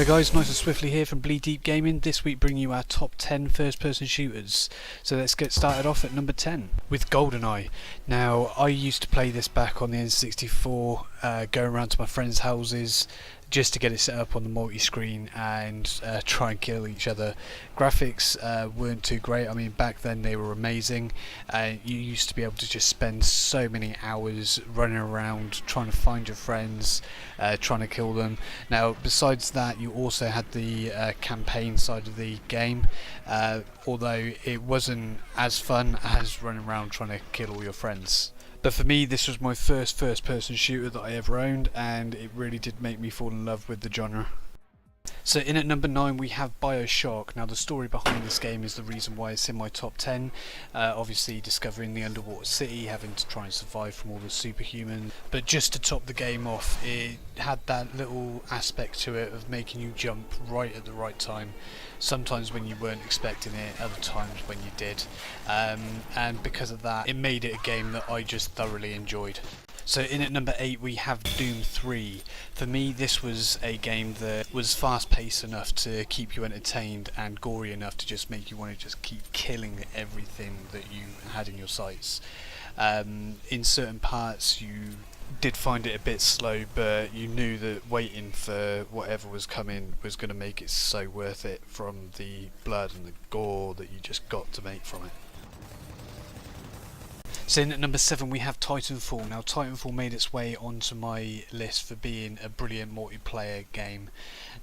guys, nice and swiftly here from Bleed Deep Gaming. This week bringing you our top 10 first person shooters. So let's get started off at number 10 with GOLDENEYE. Now I used to play this back on the N64, going around to my friends' houses just to get it set up on the multi-screen and try and kill each other. Graphics weren't too great. I mean, back then they were amazing. You used to be able to just spend so many hours running around trying to find your friends, trying to kill them. Now besides that, you also had the campaign side of the game, although it wasn't as fun as running around trying to kill all your friends. But for me, this was my first person shooter that I ever owned, and it really did make me fall in love with the genre. So in at number 9 we have BIOSHOCK. Now the story behind this game is the reason why it's in my top 10. Obviously discovering the underwater city, having to try and survive from all the superhumans. But just to top the game off, it had that little aspect to it of making you jump right at the right time. Sometimes when you weren't expecting it, other times when you did. And because of that, it made it a game that I just thoroughly enjoyed. So in at number 8 we have Doom 3. For me, this was a game that was fast paced enough to keep you entertained and gory enough to just make you want to just keep killing everything that you had in your sights. In certain parts you did find it a bit slow, but you knew that waiting for whatever was coming was going to make it so worth it, from the blood and the gore that you just got to make from it. So in at number 7 we have Titanfall. Now Titanfall made its way onto my list for being a brilliant multiplayer game.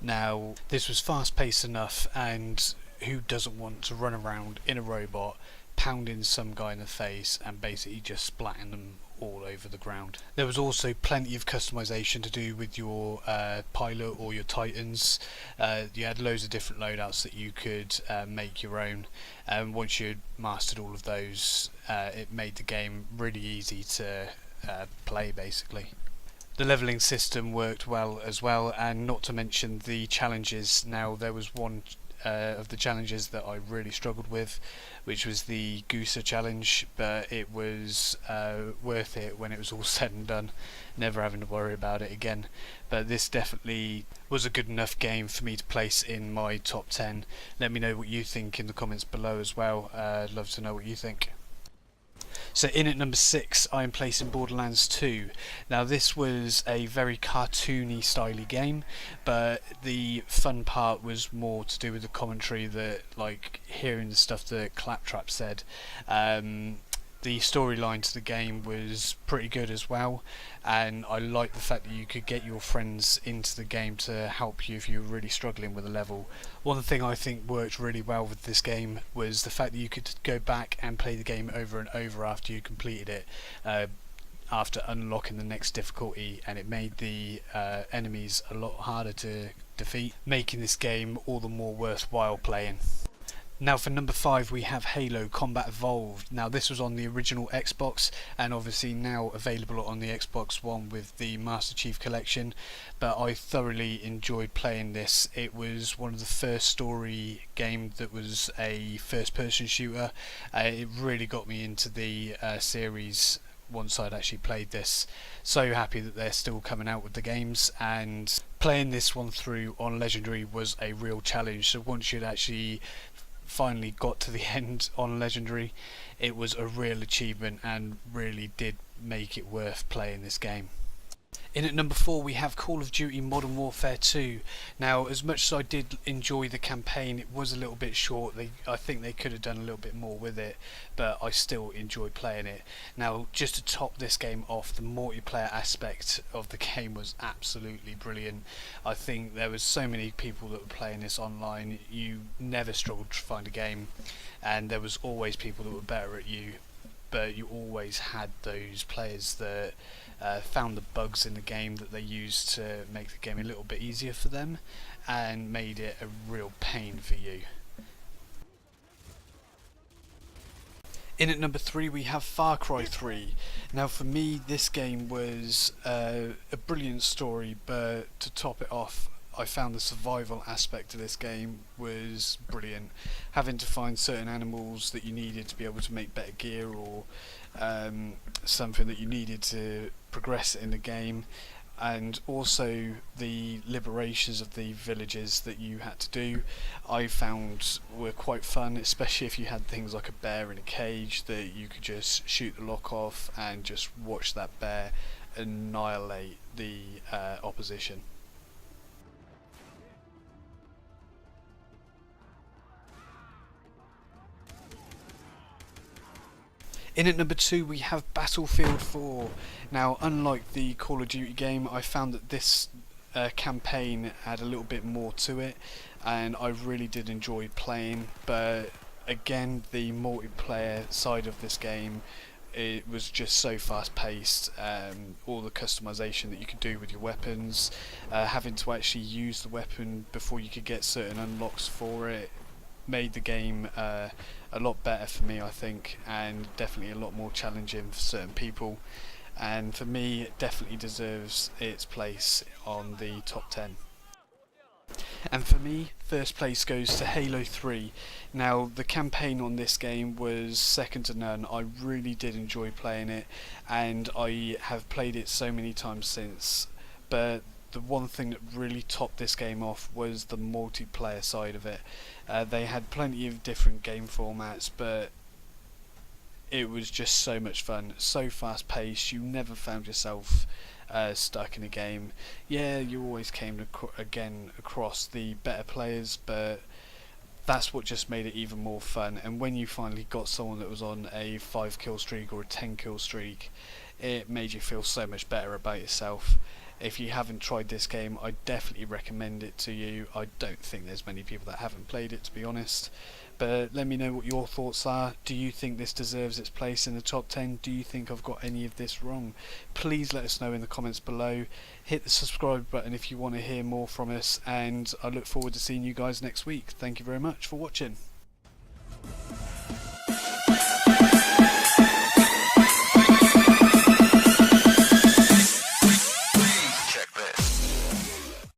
Now this was fast paced enough, and who doesn't want to run around in a robot pounding some guy in the face and basically just splatting them all over the ground. There was also plenty of customization to do with your pilot or your Titans. You had loads of different loadouts that you could make your own, and once you'd mastered all of those, it made the game really easy to play basically. The leveling system worked well as well, and not to mention the challenges. Now there was one of the challenges that I really struggled with, which was the Gooser challenge, but it was worth it when it was all said and done, never having to worry about it again. But this definitely was a good enough game for me to place in my top 10. Let me know what you think in the comments below as well. I'd love to know what you think. So in at number 6 I am placing Borderlands 2. Now this was a very cartoony styly game, but the fun part was more to do with the commentary, that like hearing the stuff that Claptrap said. The storyline to the game was pretty good as well, and I liked the fact that you could get your friends into the game to help you if you were really struggling with a level. One thing I think worked really well with this game was the fact that you could go back and play the game over and over after you completed it, after unlocking the next difficulty, and it made the enemies a lot harder to defeat, making this game all the more worthwhile playing. Now for number 5 we have Halo Combat Evolved. Now this was on the original Xbox, and obviously now available on the Xbox One with the Master Chief Collection, but I thoroughly enjoyed playing this. It was one of the first story games that was a first person shooter. It really got me into the series once I'd actually played this. So happy that they're still coming out with the games, and playing this one through on Legendary was a real challenge. So once you'd actually finally got to the end on Legendary, it was a real achievement and really did make it worth playing this game. In at number 4 we have Call of Duty Modern Warfare 2. Now as much as I did enjoy the campaign, it was a little bit short. I think they could have done a little bit more with it, but I still enjoyed playing it. Now just to top this game off, the multiplayer aspect of the game was absolutely brilliant. I think there was so many people that were playing this online, you never struggled to find a game, and there was always people that were better at you, but you always had those players that found the bugs in the game that they used to make the game a little bit easier for them and made it a real pain for you. In at number 3 we have Far Cry 3. Now for me this game was a brilliant story, but to top it off, I found the survival aspect of this game was brilliant. Having to find certain animals that you needed to be able to make better gear, or something that you needed to progress in the game. and also the liberations of the villages that you had to do, I found were quite fun, especially if you had things like a bear in a cage that you could just shoot the lock off and just watch that bear annihilate the opposition. In at number 2 we have Battlefield 4. Now, unlike the Call of Duty game, I found that this campaign had a little bit more to it, and I really did enjoy playing. But again, the multiplayer side of this game, it was just so fast paced. All the customization that you could do with your weapons, having to actually use the weapon before you could get certain unlocks for it, made the game a lot better for me, I think, and definitely a lot more challenging for certain people. And for me, it definitely deserves its place on the top 10. And for me, first place goes to Halo 3. Now, the campaign on this game was second to none. I really did enjoy playing it, and I have played it so many times since. But the one thing that really topped this game off was the multiplayer side of it. They had plenty of different game formats, but it was just so much fun, so fast paced. You never found yourself stuck in a game. Yeah, you always came across the better players, but that's what just made it even more fun. And when you finally got someone that was on a 5 kill streak or a 10 kill streak, it made you feel so much better about yourself. If you haven't tried this game, I definitely recommend it to you. I don't think there's many people that haven't played it, to be honest. But let me know what your thoughts are. Do you think this deserves its place in the top 10? Do you think I've got any of this wrong? Please let us know in the comments below. Hit the subscribe button if you want to hear more from us, and I look forward to seeing you guys next week. Thank you very much for watching.